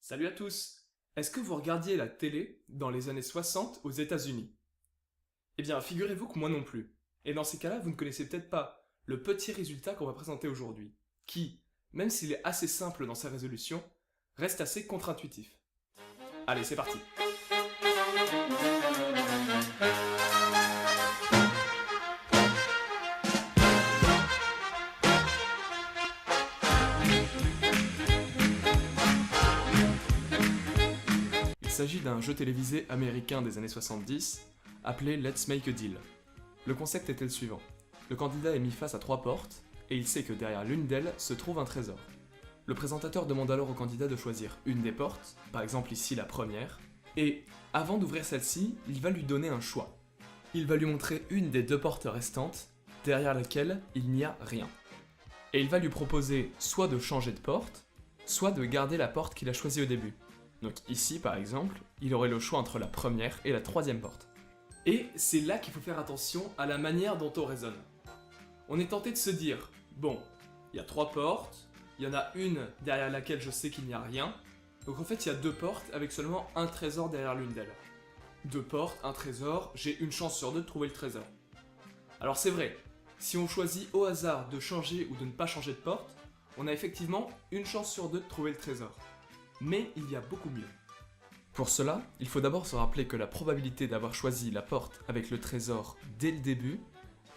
Salut à tous! Est-ce que vous regardiez la télé dans les années 60 aux États-Unis? Eh bien, figurez-vous que moi non plus. Et dans ces cas-là, vous ne connaissez peut-être pas le petit résultat qu'on va présenter aujourd'hui, qui, même s'il est assez simple dans sa résolution, reste assez contre-intuitif. Allez, c'est parti! Il s'agit d'un jeu télévisé américain des années 70, appelé Let's Make a Deal. Le concept était le suivant. Le candidat est mis face à 3 portes, et il sait que derrière l'une d'elles se trouve un trésor. Le présentateur demande alors au candidat de choisir une des portes, par exemple ici la première, et avant d'ouvrir celle-ci, il va lui donner un choix. Il va lui montrer une des 2 portes restantes, derrière laquelle il n'y a rien. Et il va lui proposer soit de changer de porte, soit de garder la porte qu'il a choisie au début. Donc ici, par exemple, il aurait le choix entre la première et la 3e porte. Et c'est là qu'il faut faire attention à la manière dont on raisonne. On est tenté de se dire, bon, il y a 3 portes, il y en a une derrière laquelle je sais qu'il n'y a rien, donc en fait il y a 2 portes avec seulement un trésor derrière l'une d'elles. 2 portes, un trésor, j'ai une chance sur 2 de trouver le trésor. Alors c'est vrai, si on choisit au hasard de changer ou de ne pas changer de porte, on a effectivement une chance sur 2 de trouver le trésor. Mais il y a beaucoup mieux. Pour cela, il faut d'abord se rappeler que la probabilité d'avoir choisi la porte avec le trésor dès le début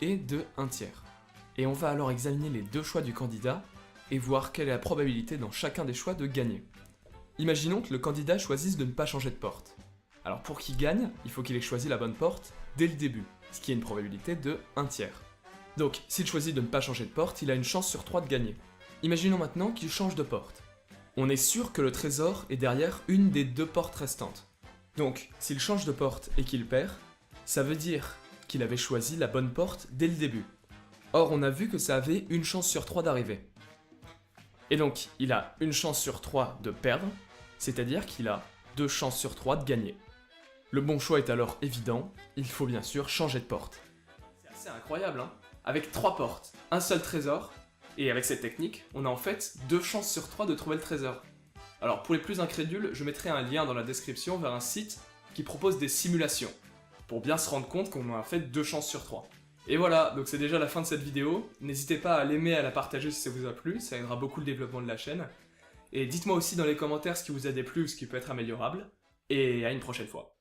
est de 1/3. Et on va alors examiner les 2 choix du candidat et voir quelle est la probabilité dans chacun des choix de gagner. Imaginons que le candidat choisisse de ne pas changer de porte. Alors pour qu'il gagne, il faut qu'il ait choisi la bonne porte dès le début, ce qui est une probabilité de 1/3. Donc s'il choisit de ne pas changer de porte, il a une chance sur 3 de gagner. Imaginons maintenant qu'il change de porte. On est sûr que le trésor est derrière une des 2 portes restantes. Donc, s'il change de porte et qu'il perd, ça veut dire qu'il avait choisi la bonne porte dès le début. Or, on a vu que ça avait une chance sur 3 d'arriver. Et donc, il a une chance sur 3 de perdre, c'est-à-dire qu'il a 2 chances sur 3 de gagner. Le bon choix est alors évident, il faut bien sûr changer de porte. C'est assez incroyable, hein? Avec 3 portes, un seul trésor, et avec cette technique, on a en fait 2 chances sur 3 de trouver le trésor. Alors pour les plus incrédules, je mettrai un lien dans la description vers un site qui propose des simulations, pour bien se rendre compte qu'on a en fait 2 chances sur 3. Et voilà, donc c'est déjà la fin de cette vidéo. N'hésitez pas à l'aimer et à la partager si ça vous a plu, ça aidera beaucoup le développement de la chaîne. Et dites-moi aussi dans les commentaires ce qui vous a déplu ou ce qui peut être améliorable. Et à une prochaine fois.